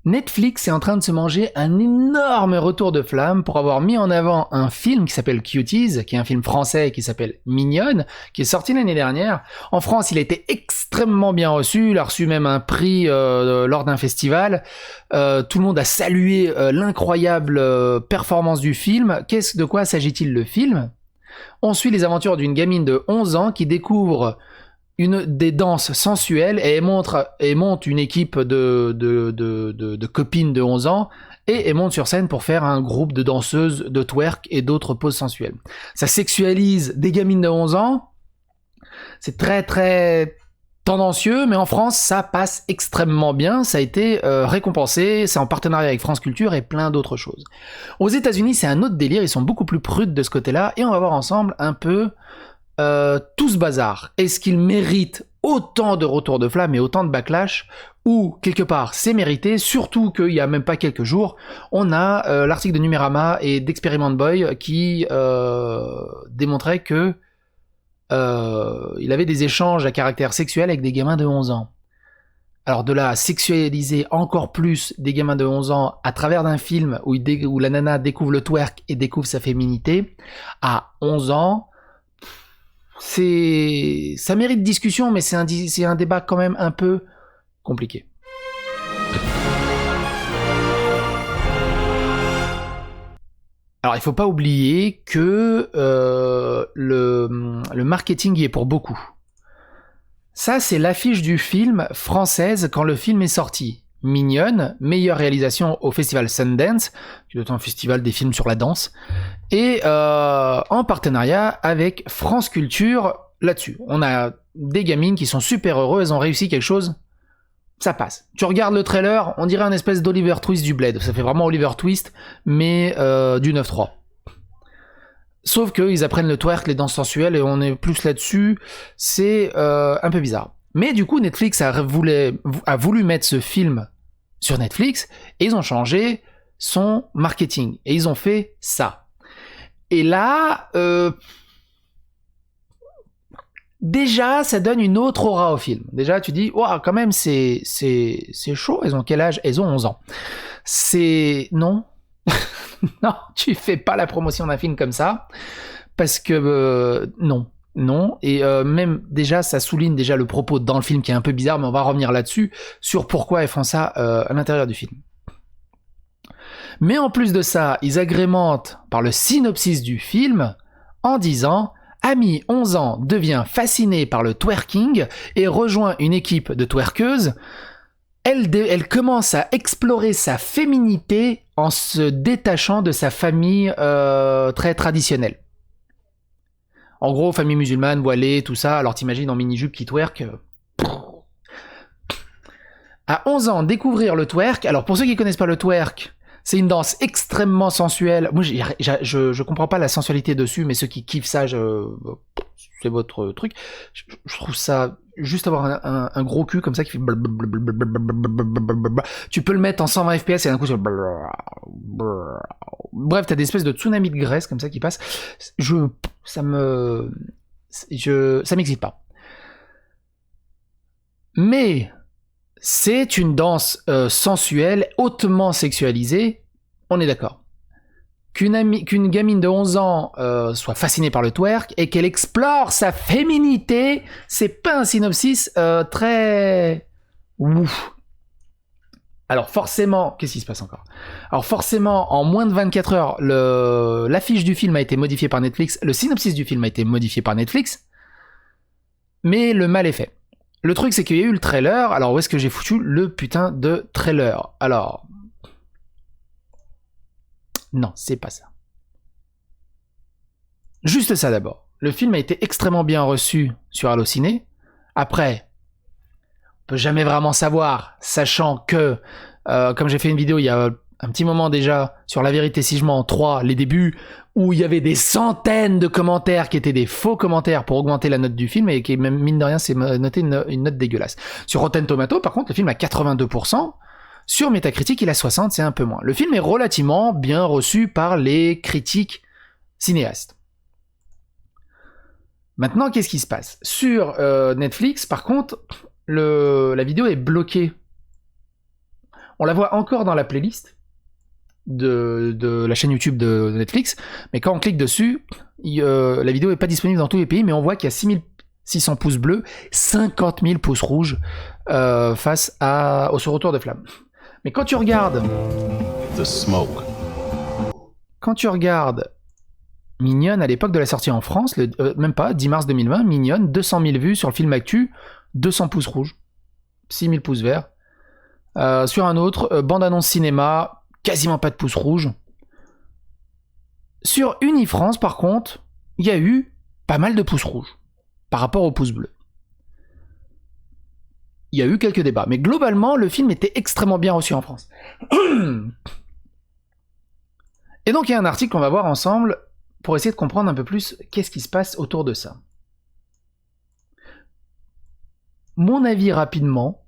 Netflix est en train de se manger un énorme retour de flamme pour avoir mis en avant un film qui s'appelle Cuties, qui est un film français qui s'appelle Mignonne, qui est sorti l'année dernière. En France, il a été extrêmement bien reçu, il a reçu même un prix lors d'un festival. Tout le monde a salué l'incroyable performance du film. De quoi s'agit-il le film ? On suit les aventures d'une gamine de 11 ans qui découvre des danses sensuelles et monte une équipe de copines de 11 ans et monte sur scène pour faire un groupe de danseuses, de twerk et d'autres poses sensuelles. Ça sexualise des gamines de 11 ans, c'est très très tendancieux, mais en France ça passe extrêmement bien, ça a été récompensé, c'est en partenariat avec France Culture et plein d'autres choses. Aux États-Unis c'est un autre délire, ils sont beaucoup plus prudes de ce côté-là et on va voir ensemble un peu tout ce bazar. Est-ce qu'il mérite autant de retours de flamme et autant de backlash, ou quelque part c'est mérité, surtout qu'il y a même pas quelques jours, on a l'article de Numérama et d'Experiment Boy qui démontrait que il avait des échanges à caractère sexuel avec des gamins de 11 ans. Alors de là à sexualiser encore plus des gamins de 11 ans à travers d'un film où la nana découvre le twerk et découvre sa féminité, à 11 ans, ça mérite discussion, mais c'est un débat quand même un peu compliqué. Alors il faut pas oublier que le marketing y est pour beaucoup. Ça c'est l'affiche du film française quand le film est sorti. Mignonne, meilleure réalisation au festival Sundance, qui est un festival des films sur la danse, et en partenariat avec France Culture là-dessus. On a des gamines qui sont super heureuses, elles ont réussi quelque chose, ça passe. Tu regardes le trailer, on dirait un espèce d'Oliver Twist du Bled, ça fait vraiment Oliver Twist, mais du 9-3. Sauf qu'ils apprennent le twerk, les danses sensuelles, et on est plus là-dessus, c'est un peu bizarre. Mais du coup, Netflix a voulu mettre ce film sur Netflix, et ils ont changé son marketing, et ils ont fait ça. Et là, déjà, ça donne une autre aura au film. Déjà, tu dis, wow, quand même, c'est chaud, elles ont quel âge ? Elles ont 11 ans. Non. Non, tu fais pas la promotion d'un film comme ça, parce que non, et même déjà ça souligne déjà le propos dans le film qui est un peu bizarre, mais on va revenir là-dessus, sur pourquoi elles font ça à l'intérieur du film. Mais en plus de ça, ils agrémentent par le synopsis du film en disant « Amy, 11 ans, devient fascinée par le twerking et rejoint une équipe de twerkeuses. Elle commence à explorer sa féminité en se détachant de sa famille très traditionnelle. » En gros, famille musulmane, voilée, tout ça, alors t'imagines en mini-jupe qui twerk. À 11 ans, découvrir le twerk. Alors pour ceux qui connaissent pas le twerk, c'est une danse extrêmement sensuelle. Moi, je comprends pas la sensualité dessus, mais ceux qui kiffent ça, c'est votre truc. Je trouve ça... Juste avoir un gros cul comme ça qui fait... Tu peux le mettre en 120 fps et d'un coup... Bref, t'as des espèces de tsunami de graisse comme ça qui passent. Ça m'excite pas. Mais c'est une danse sensuelle, hautement sexualisée, on est d'accord. Qu'une gamine de 11 ans soit fascinée par le twerk et qu'elle explore sa féminité, c'est pas un synopsis très... ouf. Alors forcément, qu'est-ce qui se passe encore ? Alors forcément, en moins de 24 heures, l'affiche du film a été modifiée par Netflix, le synopsis du film a été modifié par Netflix, mais le mal est fait. Le truc, c'est qu'il y a eu le trailer, alors où est-ce que j'ai foutu le putain de trailer ? Alors... Non, c'est pas ça. Juste ça d'abord. Le film a été extrêmement bien reçu sur Allociné. Après, on peut jamais vraiment savoir, sachant que, comme j'ai fait une vidéo il y a un petit moment déjà, sur La Vérité si je mens 3, les débuts, où il y avait des centaines de commentaires qui étaient des faux commentaires pour augmenter la note du film, et qui, même mine de rien, c'est noté une note dégueulasse. Sur Rotten Tomato, par contre, le film a 82%. Sur Metacritic, il a 60, c'est un peu moins. Le film est relativement bien reçu par les critiques cinéastes. Maintenant, qu'est-ce qui se passe ? Sur Netflix, par contre, la vidéo est bloquée. On la voit encore dans la playlist de la chaîne YouTube de Netflix, mais quand on clique dessus, la vidéo n'est pas disponible dans tous les pays, mais on voit qu'il y a 6600 pouces bleus, 50 000 pouces rouges face au retour de flamme. Mais quand tu regardes... The smoke. Quand tu regardes Mignonne à l'époque de la sortie en France, même pas, 10 mars 2020, Mignonne, 200 000 vues sur le film Actu, 200 pouces rouges, 6 000 pouces verts. Sur un autre, bande-annonce cinéma, quasiment pas de pouces rouges. Sur Unifrance, par contre, il y a eu pas mal de pouces rouges par rapport aux pouces bleus. Il y a eu quelques débats, mais globalement, le film était extrêmement bien reçu en France. Et donc, il y a un article qu'on va voir ensemble pour essayer de comprendre un peu plus qu'est-ce qui se passe autour de ça. Mon avis rapidement,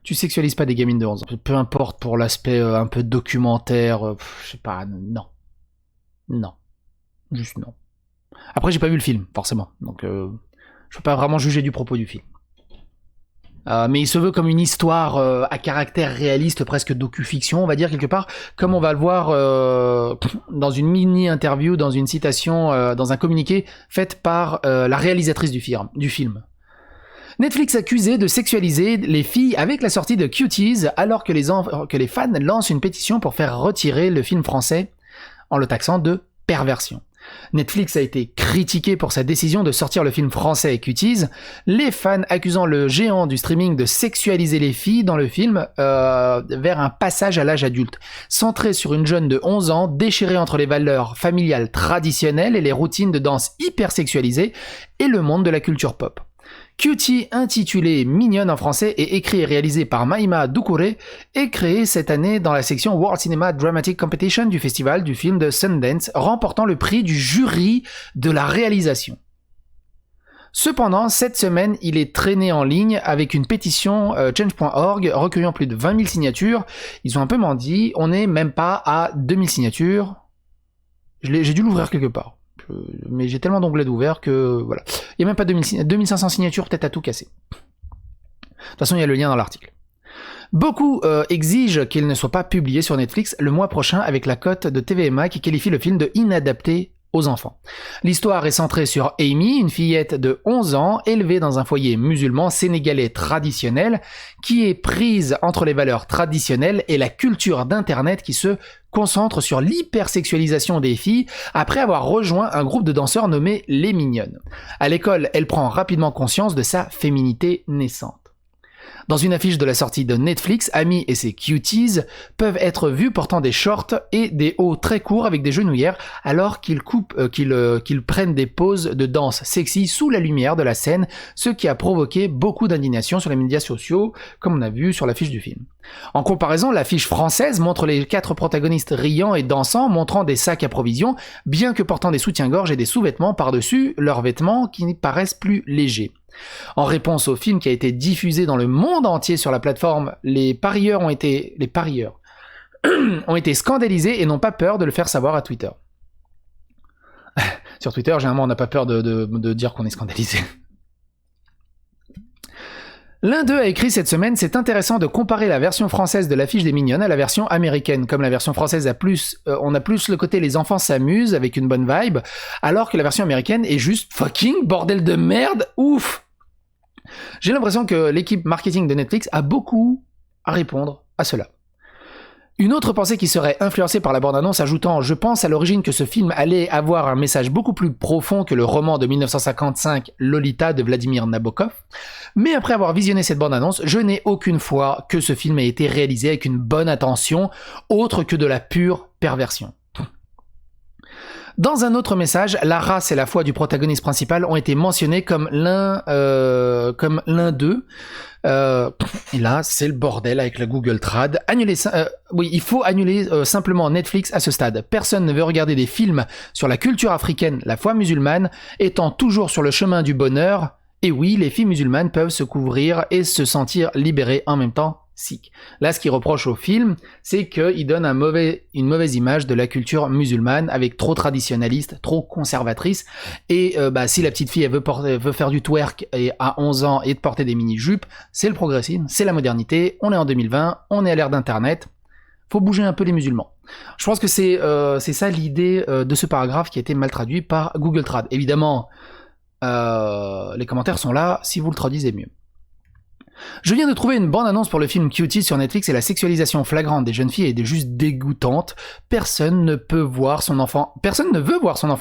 tu sexualises pas des gamines de 11 ans. Peu importe pour l'aspect un peu documentaire, je sais pas, non. Non. Juste non. Après, j'ai pas vu le film, forcément. Donc, je peux pas vraiment juger du propos du film. Mais il se veut comme une histoire à caractère réaliste, presque docu-fiction, on va dire quelque part, comme on va le voir dans une mini-interview, dans une citation, dans un communiqué fait par la réalisatrice du film. Netflix accusé de sexualiser les filles avec la sortie de Cuties, alors que les fans lancent une pétition pour faire retirer le film français en le taxant de perversion. Netflix a été critiqué pour sa décision de sortir le film français Cuties, les fans accusant le géant du streaming de sexualiser les filles dans le film vers un passage à l'âge adulte, centré sur une jeune de 11 ans déchirée entre les valeurs familiales traditionnelles et les routines de danse hyper sexualisées et le monde de la culture pop. Cutie, intitulé Mignonne en français et écrit et réalisé par Maïma Doucouré, est créé cette année dans la section World Cinema Dramatic Competition du festival du film de Sundance, remportant le prix du jury de la réalisation. Cependant, cette semaine, il est traîné en ligne avec une pétition change.org recueillant plus de 20 000 signatures. Ils ont un peu menti, on n'est même pas à 2000 signatures. J'ai dû l'ouvrir quelque part. Mais j'ai tellement d'onglets d'ouvert que voilà. Il n'y a même pas 2500 signatures, peut-être à tout casser. De toute façon, il y a le lien dans l'article. Beaucoup exigent qu'il ne soit pas publié sur Netflix le mois prochain avec la cote de TVMA qui qualifie le film de inadapté aux enfants. L'histoire est centrée sur Amy, une fillette de 11 ans, élevée dans un foyer musulman sénégalais traditionnel, qui est prise entre les valeurs traditionnelles et la culture d'internet qui se concentre sur l'hypersexualisation des filles après avoir rejoint un groupe de danseurs nommé Les Mignonnes. À l'école, elle prend rapidement conscience de sa féminité naissante. Dans une affiche de la sortie de Netflix, Amy et ses cuties peuvent être vus portant des shorts et des hauts très courts avec des genouillères alors qu'ils prennent des poses de danse sexy sous la lumière de la scène, ce qui a provoqué beaucoup d'indignation sur les médias sociaux, comme on a vu sur l'affiche du film. En comparaison, l'affiche française montre les 4 protagonistes riant et dansant, montrant des sacs à provisions, bien que portant des soutiens-gorge et des sous-vêtements par-dessus leurs vêtements qui paraissent plus légers. En réponse au film qui a été diffusé dans le monde entier sur la plateforme, les parieurs ont été scandalisés et n'ont pas peur de le faire savoir à Twitter. Sur Twitter, généralement, on n'a pas peur de dire qu'on est scandalisé. L'un d'eux a écrit cette semaine: c'est intéressant de comparer la version française de l'affiche des Mignonnes à la version américaine. Comme la version française on a plus le côté les enfants s'amusent avec une bonne vibe, alors que la version américaine est juste fucking bordel de merde, ouf. J'ai l'impression que l'équipe marketing de Netflix a beaucoup à répondre à cela. Une autre pensée qui serait influencée par la bande-annonce ajoutant « Je pense à l'origine que ce film allait avoir un message beaucoup plus profond que le roman de 1955 Lolita de Vladimir Nabokov, mais après avoir visionné cette bande-annonce, je n'ai aucune foi que ce film ait été réalisé avec une bonne intention, autre que de la pure perversion. » Dans un autre message, la race et la foi du protagoniste principal ont été mentionnés comme l'un d'eux. Et là, c'est le bordel avec la Google Trad. Il faut annuler simplement Netflix à ce stade. Personne ne veut regarder des films sur la culture africaine, la foi musulmane, étant toujours sur le chemin du bonheur. Et oui, les filles musulmanes peuvent se couvrir et se sentir libérées en même temps. sikh. Là, ce qu'il reproche au film, c'est qu'il donne une mauvaise image de la culture musulmane, avec trop traditionnaliste, trop conservatrice, et si la petite fille elle veut faire du twerk à 11 ans et de porter des mini-jupes, c'est le progressisme, c'est la modernité, on est en 2020, on est à l'ère d'internet, faut bouger un peu les musulmans. Je pense que c'est ça l'idée de ce paragraphe qui a été mal traduit par Google Trad. Évidemment, les commentaires sont là, si vous le traduisez mieux. Je viens de trouver une bande-annonce pour le film Cutie sur Netflix et la sexualisation flagrante des jeunes filles est juste dégoûtante. Personne ne veut voir son enfant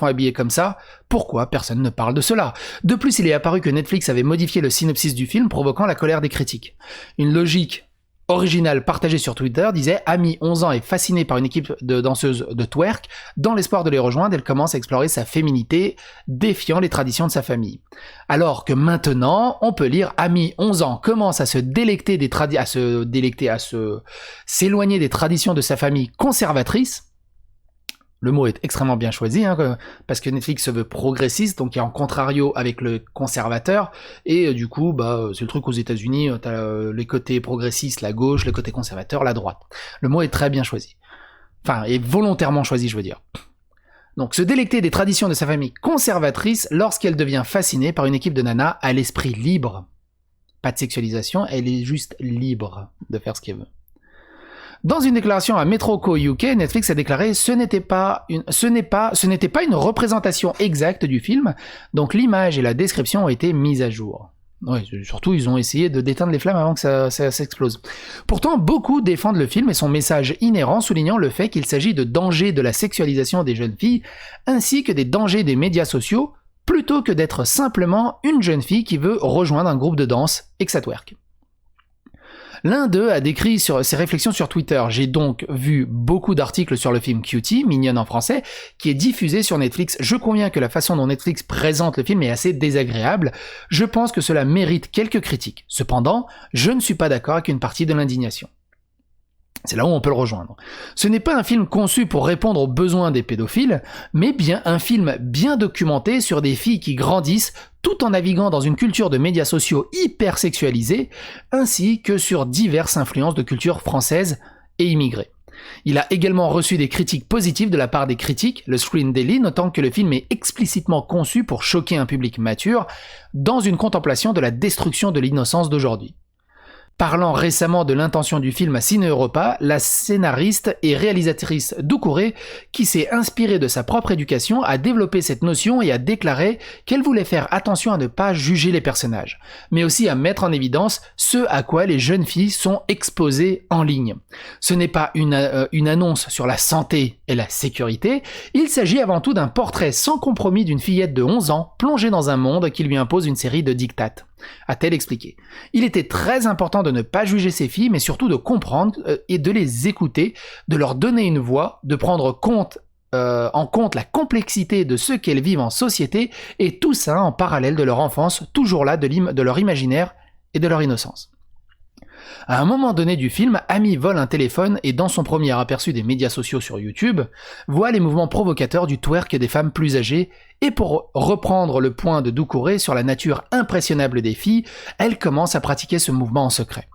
habillé comme ça. Pourquoi personne ne parle de cela? De plus, il est apparu que Netflix avait modifié le synopsis du film, provoquant la colère des critiques. Une logique original partagé sur Twitter disait « Amy, 11 ans, est fascinée par une équipe de danseuses de twerk. Dans l'espoir de les rejoindre, elle commence à explorer sa féminité, défiant les traditions de sa famille. » Alors que maintenant, on peut lire « Amy, 11 ans, commence à s'éloigner des traditions de sa famille conservatrice. » Le mot est extrêmement bien choisi, parce que Netflix se veut progressiste, donc il est en contrario avec le conservateur, et du coup, c'est le truc aux États-Unis, t'as les côtés progressistes, la gauche, les côtés conservateurs, la droite. Le mot est très bien choisi. Enfin, est volontairement choisi, je veux dire. Donc, se délecter des traditions de sa famille conservatrice lorsqu'elle devient fascinée par une équipe de nanas à l'esprit libre. Pas de sexualisation, elle est juste libre de faire ce qu'elle veut. Dans une déclaration à Metroco UK, Netflix a déclaré ce n'était pas une représentation exacte du film, donc l'image et la description ont été mises à jour. Ouais, surtout ils ont essayé de déteindre les flammes avant que ça s'explose. Pourtant, beaucoup défendent le film et son message inhérent, soulignant le fait qu'il s'agit de dangers de la sexualisation des jeunes filles, ainsi que des dangers des médias sociaux, plutôt que d'être simplement une jeune fille qui veut rejoindre un groupe de danse et que ça twerk. L'un d'eux a décrit ses réflexions sur Twitter. J'ai donc vu beaucoup d'articles sur le film Cutie, Mignonne en français, qui est diffusé sur Netflix. Je conviens que la façon dont Netflix présente le film est assez désagréable. Je pense que cela mérite quelques critiques. Cependant, je ne suis pas d'accord avec une partie de l'indignation. C'est là où on peut le rejoindre. Ce n'est pas un film conçu pour répondre aux besoins des pédophiles, mais bien un film bien documenté sur des filles qui grandissent tout en naviguant dans une culture de médias sociaux hyper sexualisée, ainsi que sur diverses influences de culture française et immigrée. Il a également reçu des critiques positives de la part des critiques, le Screen Daily, notant que le film est explicitement conçu pour choquer un public mature, dans une contemplation de la destruction de l'innocence d'aujourd'hui. Parlant récemment de l'intention du film à Ciné Europa, la scénariste et réalisatrice Doucouré, qui s'est inspirée de sa propre éducation, a développé cette notion et a déclaré qu'elle voulait faire attention à ne pas juger les personnages, mais aussi à mettre en évidence ce à quoi les jeunes filles sont exposées en ligne. Ce n'est pas une annonce sur la santé et la sécurité, il s'agit avant tout d'un portrait sans compromis d'une fillette de 11 ans plongée dans un monde qui lui impose une série de diktats, a-t-elle expliqué. Il était très important de ne pas juger ces filles, mais surtout de comprendre et de les écouter, de leur donner une voix, de prendre en compte la complexité de ce qu'elles vivent en société, et tout ça en parallèle de leur enfance, toujours là de leur imaginaire et de leur innocence. À un moment donné du film, Amy vole un téléphone et dans son premier aperçu des médias sociaux sur YouTube, voit les mouvements provocateurs du twerk des femmes plus âgées, et pour reprendre le point de Doucouré sur la nature impressionnable des filles, elle commence à pratiquer ce mouvement en secret.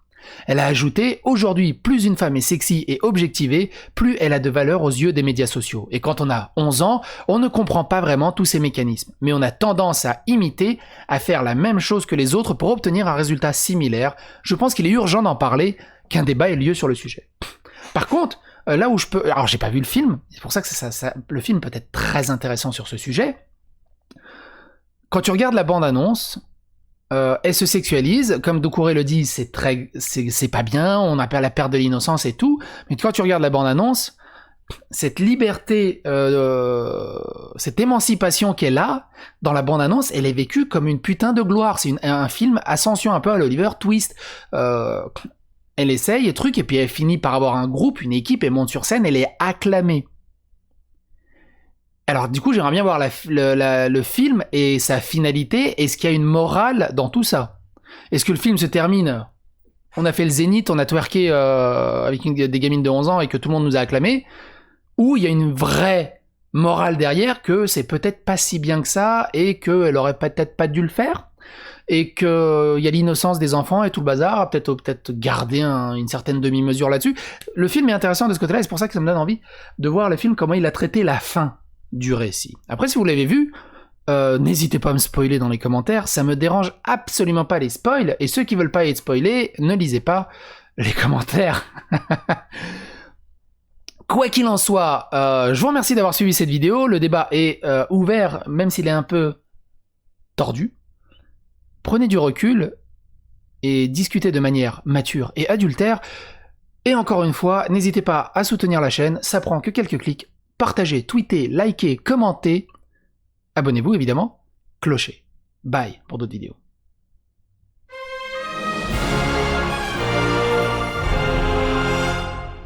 Elle a ajouté « Aujourd'hui, plus une femme est sexy et objectivée, plus elle a de valeur aux yeux des médias sociaux. Et quand on a 11 ans, on ne comprend pas vraiment tous ces mécanismes. Mais on a tendance à imiter, à faire la même chose que les autres pour obtenir un résultat similaire. Je pense qu'il est urgent d'en parler, qu'un débat ait lieu sur le sujet. » Par contre, là où je peux... Alors, j'ai pas vu le film, c'est pour ça que le film peut être très intéressant sur ce sujet. Quand tu regardes la bande-annonce... elle se sexualise, comme Doucouré le dit, c'est pas bien, on a la perte de l'innocence et tout, mais quand tu regardes la bande-annonce, cette liberté, cette émancipation qu'elle a dans la bande-annonce, elle est vécue comme une putain de gloire. C'est un film ascension un peu à l'Oliver Twist. Elle essaye et truc, et puis elle finit par avoir un groupe, une équipe, elle monte sur scène, elle est acclamée. Alors du coup, j'aimerais bien voir le film et sa finalité. Est-ce qu'il y a une morale dans tout ça? Est-ce que le film se termine, on a fait le zénith, on a twerké avec des gamines de 11 ans et que tout le monde nous a acclamé? Ou il y a une vraie morale derrière, que c'est peut-être pas si bien que ça et qu'elle aurait peut-être pas dû le faire? et qu'il y a l'innocence des enfants et tout le bazar, peut-être garder une certaine demi-mesure là-dessus. Le film est intéressant de ce côté-là, et c'est pour ça que ça me donne envie de voir le film, comment il a traité la fin du récit. Après, si vous l'avez vu, n'hésitez pas à me spoiler dans les commentaires, ça me dérange absolument pas les spoils, et ceux qui veulent pas être spoilés, ne lisez pas les commentaires. Quoi qu'il en soit, je vous remercie d'avoir suivi cette vidéo, le débat est ouvert, même s'il est un peu tordu. Prenez du recul et discutez de manière mature et adultère. Et encore une fois, n'hésitez pas à soutenir la chaîne, ça prend que quelques clics. Partagez, tweetez, likez, commentez. Abonnez-vous évidemment. Clocher. Bye pour d'autres vidéos.